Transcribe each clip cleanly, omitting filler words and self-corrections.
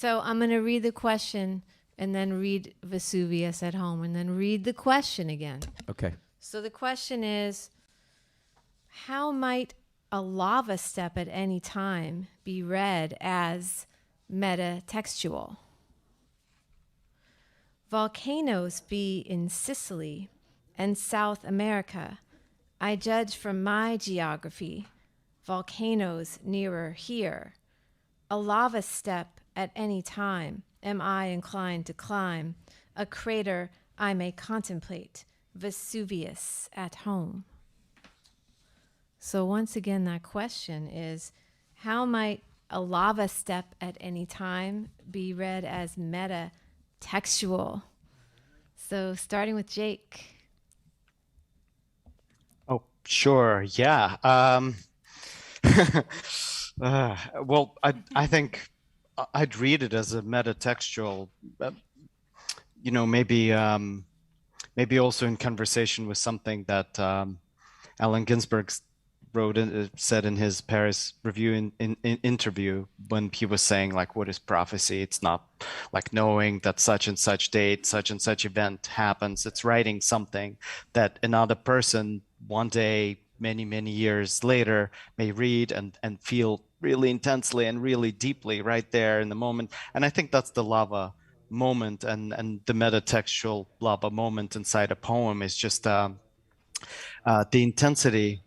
So I'm going to read the question and then read Vesuvius at home and then read the question again. Okay. So the question is, how might a lava step at any time be read as metatextual? Volcanoes be in Sicily and South America. I judge from my geography, volcanoes nearer here. A lava step at any time am I inclined to climb, a crater I may contemplate, Vesuvius at home. So once again, that question is, how might a lava step at any time be read as metatextual? So starting with Jake. Oh, sure. Yeah. Well, I think I'd read it as a metatextual, maybe also in conversation with something that Allen Ginsberg said in his Paris Review in interview, when he was saying, like, what is prophecy? It's not like knowing that such and such date, such and such event happens. It's writing something that another person one day, many years later, may read and feel really intensely and really deeply right there in the moment. And I think that's the lava moment, and the metatextual lava moment inside a poem is just the intensity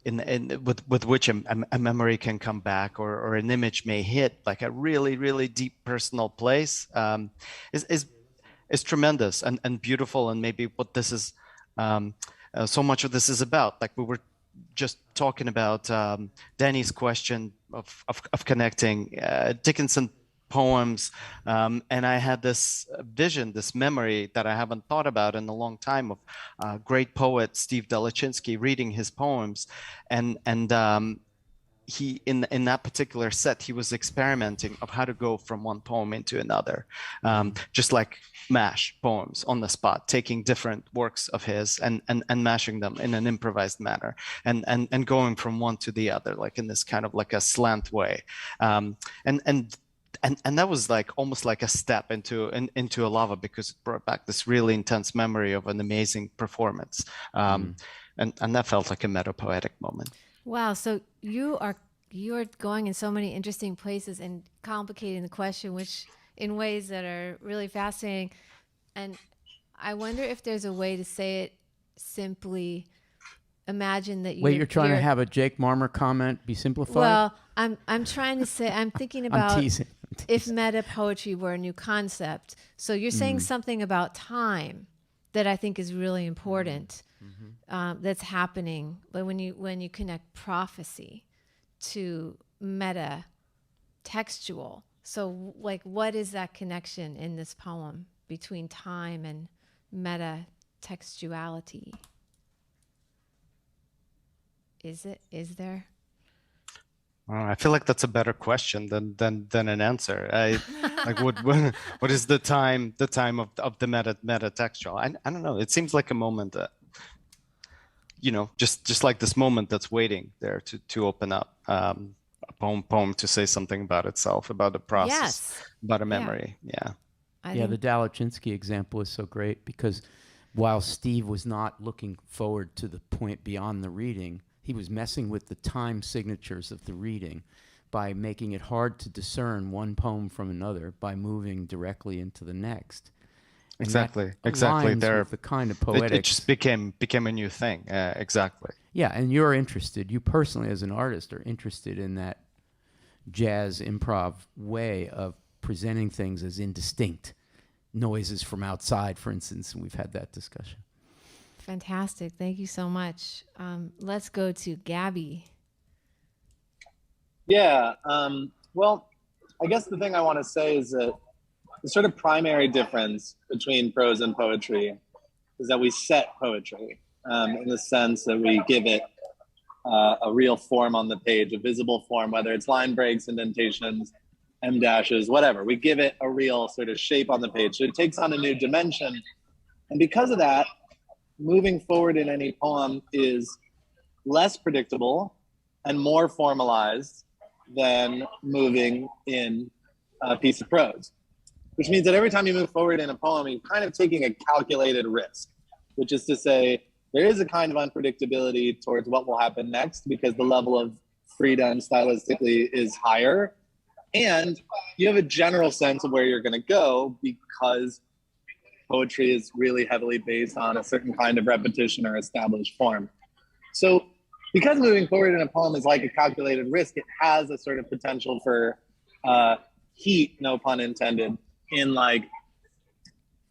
with which a memory can come back, or an image may hit like a really deep personal place, is tremendous and beautiful. And maybe what this is, so much of this is about, like we were just talking about Danny's question of connecting Dickinson poems, and I had this vision, this memory that I haven't thought about in a long time, of great poet Steve Dalachinsky reading his poems, and he in that particular set, he was experimenting of how to go from one poem into another, just like mash poems on the spot, taking different works of his and mashing them in an improvised manner, and going from one to the other, like in this kind of like a slant way, and that was like almost like a step into a lava, because it brought back this really intense memory of an amazing performance, and that felt like a meta-poetic moment. Wow, so you're going in so many interesting places and complicating the question, which in ways that are really fascinating. And I wonder if there's a way to say it simply. Imagine that you're trying to have a Jake Marmer comment be simplified? Well, I'm trying to say, I'm thinking about I'm teasing. If meta poetry were a new concept. So you're saying something about time that I think is really important. That's happening, but when you connect prophecy to meta textual, so like, what is that connection in this poem between time and meta textuality? Is there? I feel like that's a better question than an answer. Like what is the time of the meta textual? I don't know. It seems like a moment that, just like this moment that's waiting there to open up, a poem to say something about itself, about the process, about a memory. Yeah. The Dalachinsky example is so great, because while Steve was not looking forward to the point beyond the reading, he was messing with the time signatures of the reading by making it hard to discern one poem from another by moving directly into the next. And exactly. There, the kind of poetics. It just became a new thing. Exactly. Yeah, and you personally as an artist are interested in that jazz improv way of presenting things as indistinct noises from outside, for instance, and we've had that discussion. Fantastic. Thank you so much. Let's go to Gabby. Yeah. Well, I guess the thing I want to say is that the sort of primary difference between prose and poetry is that we set poetry, in the sense that we give it a real form on the page, a visible form, whether it's line breaks, indentations, em dashes, whatever. We give it a real sort of shape on the page. So it takes on a new dimension. And because of that, moving forward in any poem is less predictable and more formalized than moving in piece of prose, which means that every time you move forward in a poem, you're kind of taking a calculated risk, which is to say there is a kind of unpredictability towards what will happen next because the level of freedom stylistically is higher. And you have a general sense of where you're going to go because poetry is really heavily based on a certain kind of repetition or established form. So because moving forward in a poem is like a calculated risk, it has a sort of potential for heat, no pun intended, in like,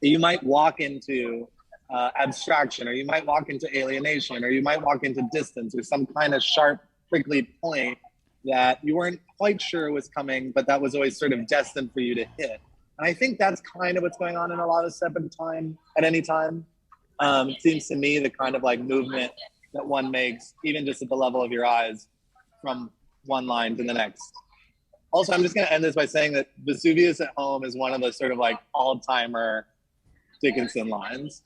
you might walk into abstraction, or you might walk into alienation, or you might walk into distance, or some kind of sharp, prickly point that you weren't quite sure was coming, but that was always sort of destined for you to hit. And I think that's kind of what's going on in a lot of step at any time. It seems to me the kind of like movement that one makes, even just at the level of your eyes, from one line to the next. Also, I'm just going to end this by saying that Vesuvius at Home is one of the sort of like all-timer Dickinson lines.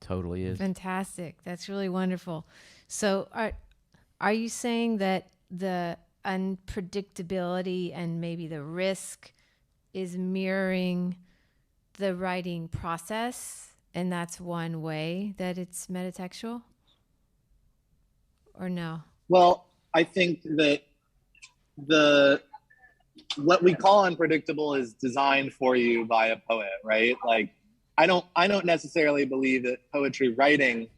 Totally is. Fantastic. That's really wonderful. So are you saying that the unpredictability and maybe the risk is mirroring the writing process, and that's one way that it's metatextual? Or no? Well, I think that what we call unpredictable is designed for you by a poet, right? Like, I don't necessarily believe that poetry writing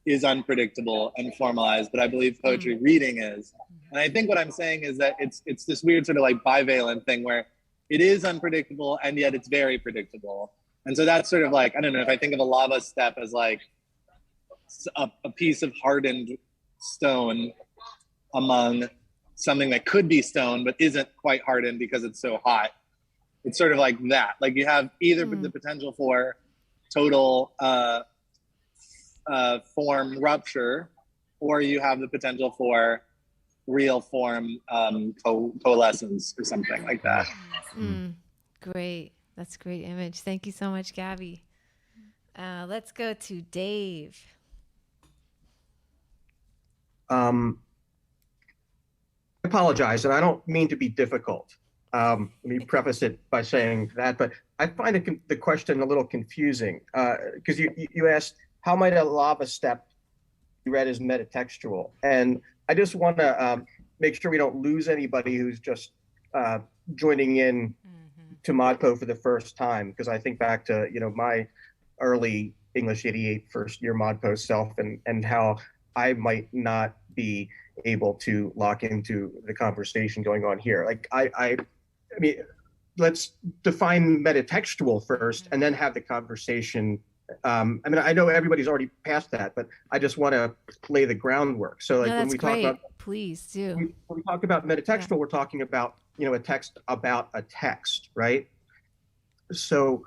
is unpredictable and formalized, but I believe poetry reading is. And I think what I'm saying is that it's this weird sort of like bivalent thing where it is unpredictable and yet it's very predictable. And so that's sort of like, I don't know, if I think of a lava step as like a piece of hardened stone among something that could be stone but isn't quite hardened because it's so hot. It's sort of like that. Like you have either the potential for total form rupture, or you have the potential for real form coalescence or something like that. Great. That's a great image. Thank you so much, Gabby. Let's go to Dave. I apologize, and I don't mean to be difficult. Let me preface it by saying that, but I find the question a little confusing because you asked, how might a lava step be read as metatextual? And I just want to make sure we don't lose anybody who's just joining in to ModPo for the first time, because I think back to my early English 88 first year ModPo self and how I might not be able to lock into the conversation going on here. Like I mean, let's define metatextual first and then have the conversation. I mean, I know everybody's already past that, but I just want to lay the groundwork. So like when we talk about, please do. When we talk about metatextual, we're talking about, a text about a text, right? So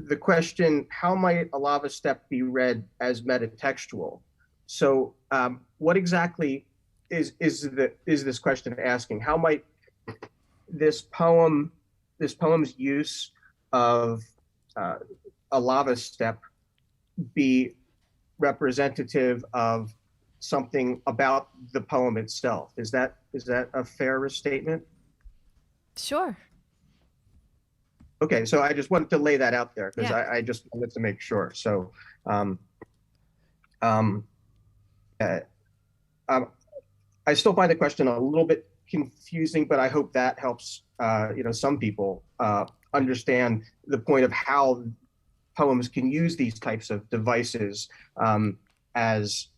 the question, how might a lava step be read as metatextual? So what exactly is this question asking? How might this poem's use of a lava step be representative of something about the poem itself? Is that a fair statement? Sure. Okay, so I just wanted to lay that out there because I just wanted to make sure. So I still find the question a little bit confusing, but I hope that helps some people understand the point of how poems can use these types of devices as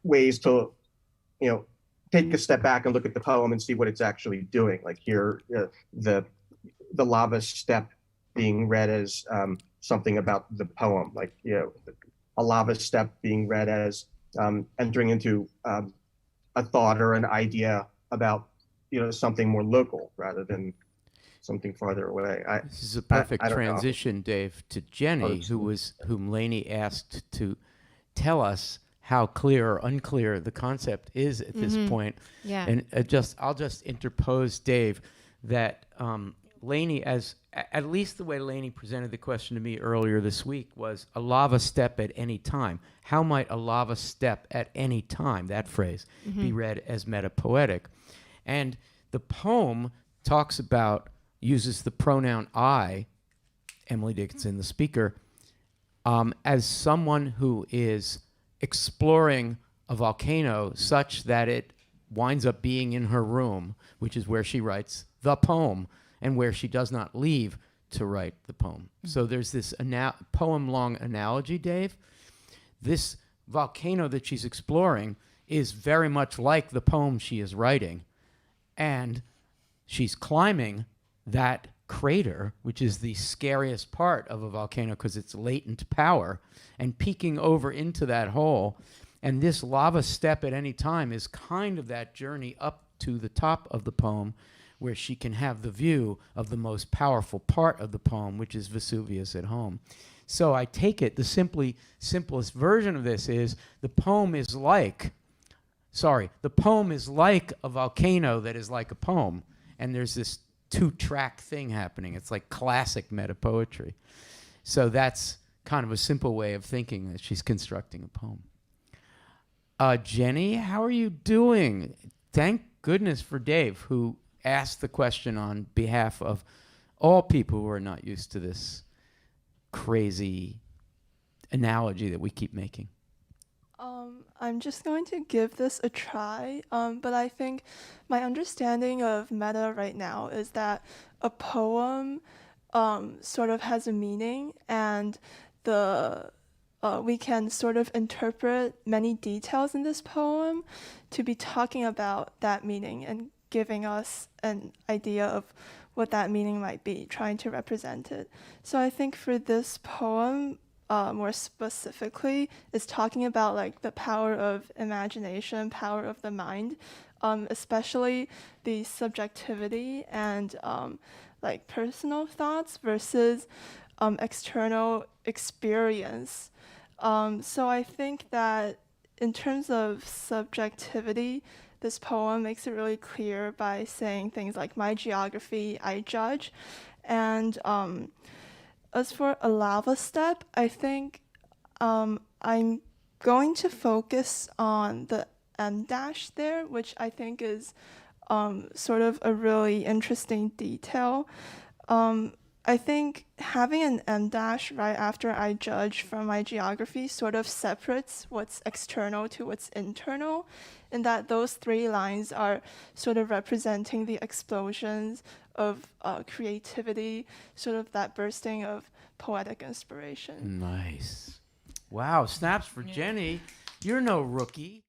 ways to take a step back and look at the poem and see what it's actually doing. Like here, the lava step being read as something about the poem, like a lava step being read as entering into a thought or an idea about something more local rather than something farther away. This is a perfect transition, Dave, to Jenny, whom Lainey asked to tell us how clear or unclear the concept is at this point. Yeah. And I'll just interpose, Dave, that Lainey, at least the way Lainey presented the question to me earlier this week, was a lava step at any time. How might a lava step at any time, that phrase, be read as metapoetic? And The poem uses the pronoun I, Emily Dickinson, the speaker, as someone who is exploring a volcano such that it winds up being in her room, which is where she writes the poem and where she does not leave to write the poem. So there's this poem-long analogy, Dave. This volcano that she's exploring is very much like the poem she is writing. And she's climbing that crater, which is the scariest part of a volcano because it's latent power, and peeking over into that hole. And this lava step at any time is kind of that journey up to the top of the poem where she can have the view of the most powerful part of the poem, which is Vesuvius at home. So I take it the simplest version of this is the poem is like a volcano that is like a poem. And there's this 2-track thing happening. It's like classic meta poetry. So that's kind of a simple way of thinking that she's constructing a poem. Jenny, how are you doing? Thank goodness for Dave, who asked the question on behalf of all people who are not used to this crazy analogy that we keep making. I'm just going to give this a try, but I think my understanding of meta right now is that a poem sort of has a meaning, and we can sort of interpret many details in this poem to be talking about that meaning and giving us an idea of what that meaning might be, trying to represent it. So I think for this poem, more specifically, is talking about like the power of imagination, power of the mind, especially the subjectivity and like personal thoughts versus external experience. So I think that in terms of subjectivity, this poem makes it really clear by saying things like, my geography, I judge. And as for a lava step, I think I'm going to focus on the M dash there, which I think is sort of a really interesting detail. I think having an M dash right after I judge from my geography sort of separates what's external to what's internal, in that those 3 lines are sort of representing the explosions of creativity, sort of that bursting of poetic inspiration. Nice. Wow, snaps for Jenny. You're no rookie.